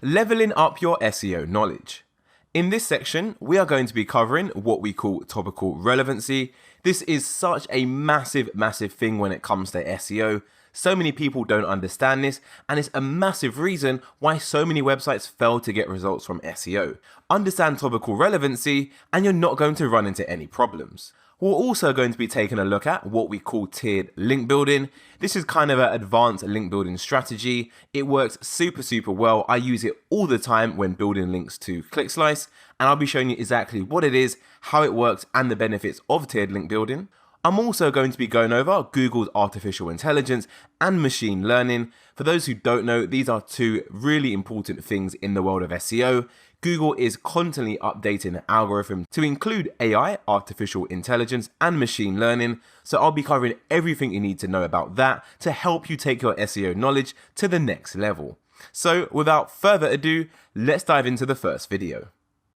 leveling up your SEO knowledge. In this section, we are going to be covering what we call topical relevancy. This is such a massive thing when it comes to SEO. So many people don't understand this, and it's a massive reason why so many websites fail to get results from SEO. Understand topical relevancy, and you're not going to run into any problems. We're also going to be taking a look at what we call tiered link building. This is kind of an advanced link building strategy. It works super well. I use it all the time when building links to ClickSlice, and I'll be showing you exactly what it is, how it works, and the benefits of tiered link building. I'm also going to be going over Google's artificial intelligence and machine learning. For those who don't know, these are two really important things in the world of SEO. Google is constantly updating the algorithm to include AI, artificial intelligence, and machine learning. So I'll be covering everything you need to know about that to help you take your SEO knowledge to the next level. So without further ado, let's dive into the first video.